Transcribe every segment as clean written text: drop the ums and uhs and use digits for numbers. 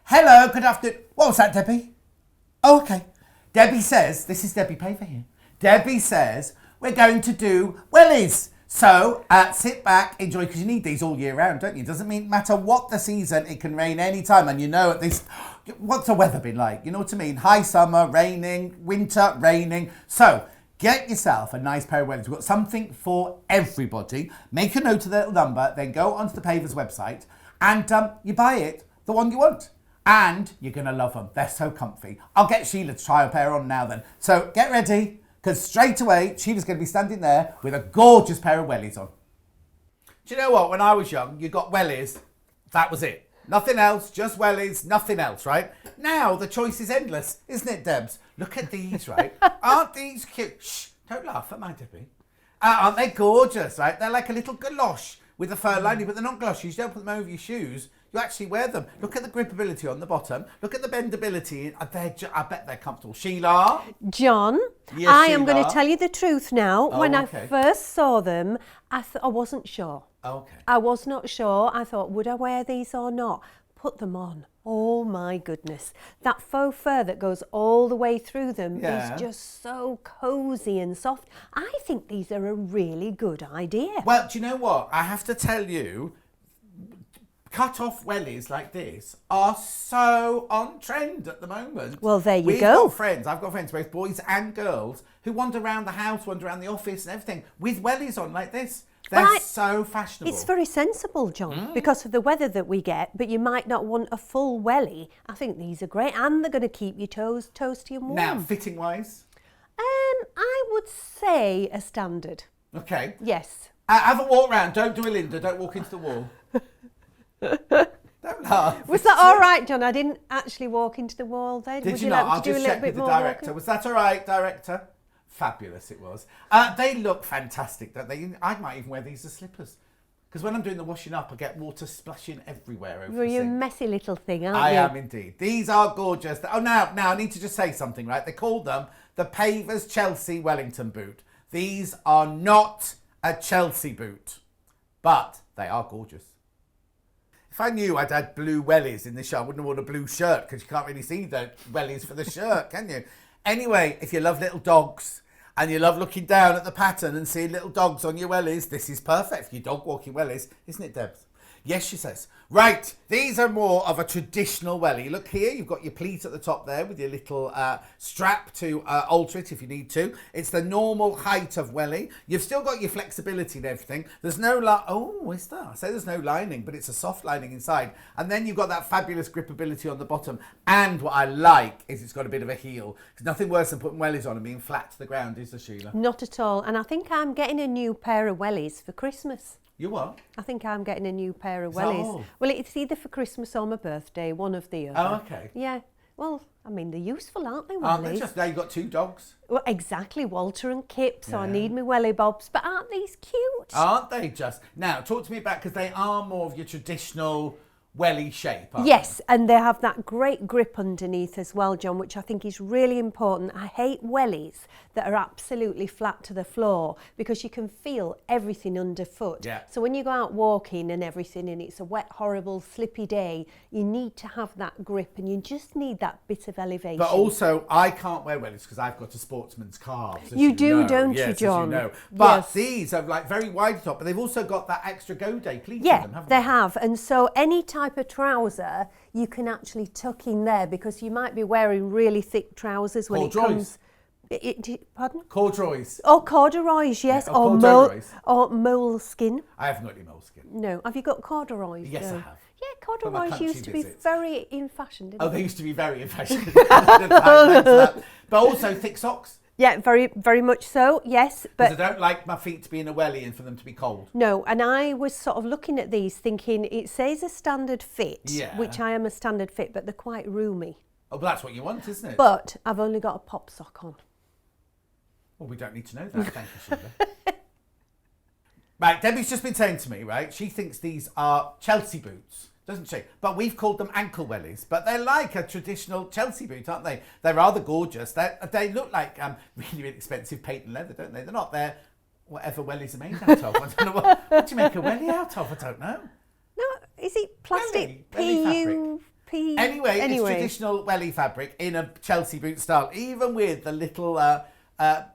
Hello, good afternoon. What was that, Debbie? Oh, okay. Debbie says, this is Debbie Paver here. Debbie says, we're going to do wellies. So sit back, enjoy, because you need these all year round, don't you? It doesn't matter what the season, it can rain any time. And you know at least, what's the weather been like? You know what I mean? High summer, raining, winter, raining. So get yourself a nice pair of wellies. We've got something for everybody. Make a note of the little number, then go onto the Pavers website and you buy it, the one you want. And you're going to love them. They're so comfy. I'll get Sheila to try a pair on now then. So get ready, because straight away, Sheila's going to be standing there with a gorgeous pair of wellies on. Do you know what? When I was young, you got wellies. That was it. Nothing else, just wellies, nothing else, right? Now, the choice is endless, isn't it, Debs? Look at these, right? Aren't these cute? Shh, don't laugh at my Debbie. Aren't they gorgeous, right? They're like a little galosh with a fur lining, but they're not galoshes. You don't put them over your shoes. You actually wear them. Look at the gripability on the bottom. Look at the bendability. I bet they're comfortable. Sheila? John, yes, I Sheila? am going to tell you the truth now. Oh, when okay. I first saw them, I wasn't sure. Okay. I was not sure. I thought, would I wear these or not? Put them on. Oh my goodness. That faux fur that goes all the way through them is just so cosy and soft. I think these are a really good idea. Well, do you know what? I have to tell you, cut-off wellies like this are so on trend at the moment. Well, there you We've go. got friends, I've got friends, both boys and girls, who wander around the house, wander around the office and everything with wellies on like this. They're so fashionable. It's very sensible, John, because of the weather that we get, but you might not want a full welly. I think these are great, and they're going to keep your toes toasty and warm. Now, fitting-wise? I would say a standard. Okay. Yes. Have a walk round. Don't do a Linda. Don't walk into the wall. Don't laugh. Was that all right, John? I didn't actually walk into the wall then. Did Would you like not? me I'll to do just a little check bit with the more director. walking? Was that all right, director? Fabulous it was. They look fantastic, don't they? I might even wear these as slippers. Because when I'm doing the washing up, I get water splashing everywhere over You're the a sink. messy little thing, aren't you? I am indeed. These are gorgeous. Oh, now I need to just say something, right? They call them the Pavers Chelsea Wellington boot. These are not a Chelsea boot, but they are gorgeous. If I knew I'd had blue wellies in this shirt, I wouldn't have worn a blue shirt because you can't really see the wellies for the shirt, can you? Anyway, if you love little dogs and you love looking down at the pattern and seeing little dogs on your wellies, this is perfect for your dog walking wellies, isn't it, Debs? Yes, she says. Right, these are more of a traditional welly. Look here, you've got your pleat at the top there with your little strap to alter it if you need to. It's the normal height of welly. You've still got your flexibility and everything. There's no is there? I say there's no lining, but it's a soft lining inside. And then you've got that fabulous gripability on the bottom. And what I like is it's got a bit of a heel. There's nothing worse than putting wellies on and being flat to the ground, is there, Sheila? Not at all. And I think I'm getting a new pair of wellies for Christmas. You what? I think I'm getting a new pair of Is that wellies. all? Well, it's either for Christmas or my birthday, one of the other. Oh, okay. Yeah. Well, I mean, they're useful, aren't they, Aren't they wellies? just, now you've got two dogs. Well, exactly, Walter and Kip, so I Yeah. need my welly bobs. But aren't these cute? Aren't they just? Now, talk to me about, because they are more of your traditional welly shape, aren't Yes, and they have that great grip underneath as well, John, which I think is really important. I hate wellies that are absolutely flat to the floor because you can feel everything underfoot. Yeah. So when you go out walking and everything and it's a wet, horrible, slippy day, you need to have that grip and you just need that bit of elevation. But also, I can't wear wellies because I've got a sportsman's calves. as You do, know. don't you, Yes, as John? you know. But Yes. these are like very wide top, but they've also got that extra go day pleat in Yeah, them, haven't they have. And so any type of trouser you can actually tuck in there because you might be wearing really thick trousers when Corduroys. it comes... Pardon? Corduroys. Oh, corduroys, yes. Yeah, corduroys. Or moleskin. I haven't got any moleskin. No. Have you got corduroys? Yes, No. I have. Yeah, my corduroys country used to be visits. very in fashion, didn't Oh, they? they used to be very in fashion. But also thick socks. Yeah, very, very much so, yes. Because But I don't like my feet to be in a welly and for them to be cold. no, and I was sort of looking at these thinking it says a standard fit, Yeah. which I am a standard fit, but they're quite roomy. Oh, but that's what you want, isn't it? But I've only got a pop sock on. Well, we don't need to know that. Thank you, Sheila. Right, Debbie's just been saying to me, right, she thinks these are Chelsea boots, doesn't she? But we've called them ankle wellies, but they're like a traditional Chelsea boot, aren't they? They're rather gorgeous. They look like really, really expensive patent leather, don't they? They're not. They're whatever wellies are made out of. I don't know what do you make a welly out of? I don't know. No, is it plastic? Welly fabric. PU? Anyway, it's traditional welly fabric in a Chelsea boot style, even with the little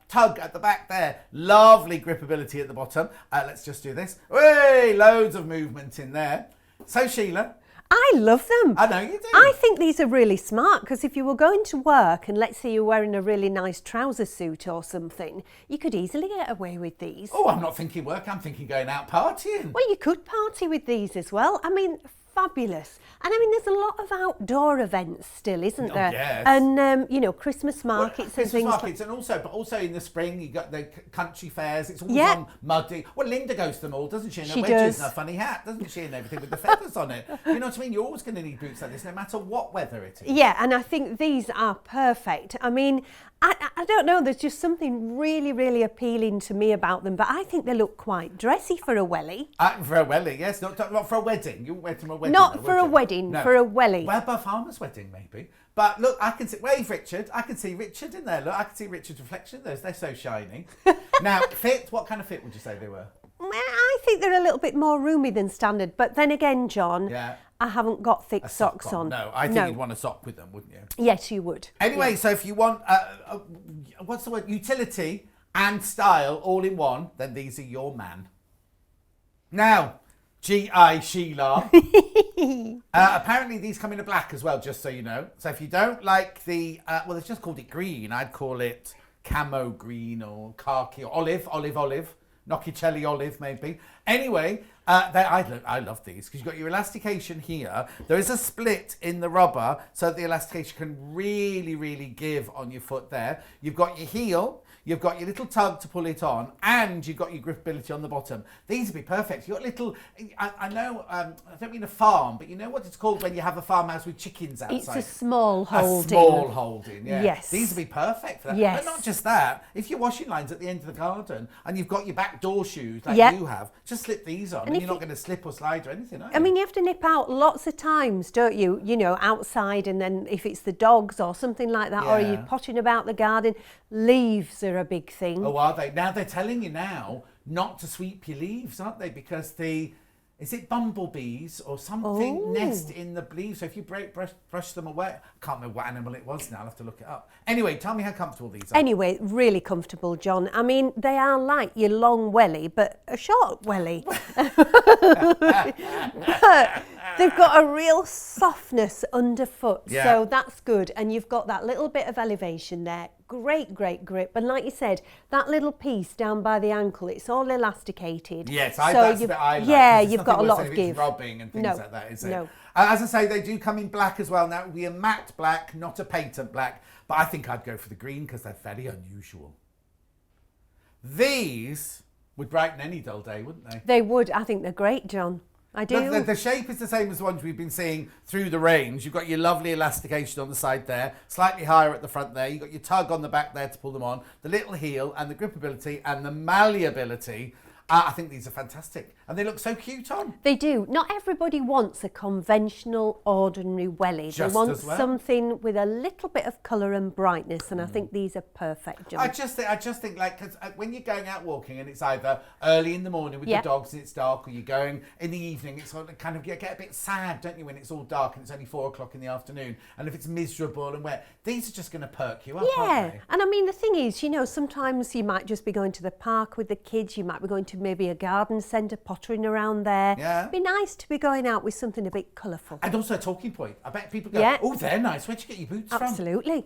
tug at the back there. Lovely gripability at the bottom. Let's just do this. Hey, loads of movement in there. So, Sheila. I love them. I know you do. I think these are really smart because if you were going to work and let's say you're wearing a really nice trouser suit or something, you could easily get away with these. Oh, I'm not thinking work, I'm thinking going out partying. Well, you could party with these as well. I mean, fabulous. And I mean, there's a lot of outdoor events still, isn't there? Yes. And, you know, Christmas markets and things. Markets, and also in the spring, you got the country fairs. It's always on muddy. Well, Linda goes to them all, doesn't she? And She her wedges does. and her funny hat, doesn't she? And everything with the feathers on it. You know what I mean? You're always going to need boots like this, no matter what weather it is. Yeah, and I think these are perfect. I mean, I don't know, there's just something really, really appealing to me about them, but I think they look quite dressy for a welly. For a welly, yes. Not for a wedding. You wear them a wedding. Not for a wedding, for a welly. Well, a farmer's wedding, maybe. But look, I can see, wave Richard. I can see Richard in there. Look, I can see Richard's reflection in those. They're so shiny. Now, fit, what kind of fit would you say they were? Well, I think they're a little bit more roomy than standard, but then again, John, I haven't got thick socks on. No, I think you'd want a sock with them, wouldn't you? Yes, you would. Anyway, so if you want, what's the word, utility and style all in one, then these are your man. Now, G.I. Sheila. Apparently these come in a black as well, just so you know. So if you don't like the, well, they've just called it green. I'd call it camo green or khaki or olive. Nocchicelli olive, maybe. Anyway, I love these because you've got your elastication here. There is a split in the rubber so that the elastication can really, really give on your foot there. You've got your heel, you've got your little tug to pull it on, and you've got your gripability on the bottom. These would be perfect. You've got little, I know, I don't mean a farm, but you know what it's called when you have a farmhouse with chickens outside? It's a small holding. A small holding, yeah. Yes. These would be perfect for that. Yes. But not just that. If your washing line's at the end of the garden and you've got your back door shoes like you have, just slip these on and you're not going to slip or slide or anything, are you? I mean, you have to nip out lots of times, don't you? You know, outside, and then if it's the dogs or something like that, or you're potting about the garden, leaves are a big thing. Oh, are they? Now they're telling you now not to sweep your leaves, aren't they? Because is it bumblebees or something nest in the leaves? So if you brush them away, I can't remember what animal it was now, I'll have to look it up. Anyway, tell me how comfortable these are. Anyway, really comfortable, John. I mean, they are like your long welly, but a short welly. They've got a real softness underfoot, so that's good. And you've got that little bit of elevation there. Great grip. And like you said, that little piece down by the ankle, it's all elasticated. Yes, that's the bit I like. Yeah, you've got a lot of give. Rubbing and things like that, is it? No. As I say, they do come in black as well. Now, it will be a matte black, not a patent black. But I think I'd go for the green because they're very unusual. These would brighten any dull day, wouldn't they? They would. I think they're great, John. I do. Look, the shape is the same as the ones we've been seeing through the range. You've got your lovely elastication on the side there, slightly higher at the front there. You've got your tug on the back there to pull them on, the little heel and the gripability and the malleability. I think these are fantastic and they look so cute on. They do. Not everybody wants a conventional, ordinary welly. They want something with a little bit of colour and brightness, and I think these are perfect, John. I just think like, cause when you're going out walking and it's either early in the morning with the dogs and it's dark, or you're going in the evening, it's sort of kind of, you get a bit sad, don't you, when it's all dark and it's only 4 o'clock in the afternoon, and if it's miserable and wet, these are just going to perk you up, aren't they? And I mean, the thing is, you know, sometimes you might just be going to the park with the kids, you might be going to maybe a garden centre, pottering around there. Yeah. It'd be nice to be going out with something a bit colourful. And also a talking point. I bet people go, oh, they're nice. Where'd you get your boots from? Absolutely.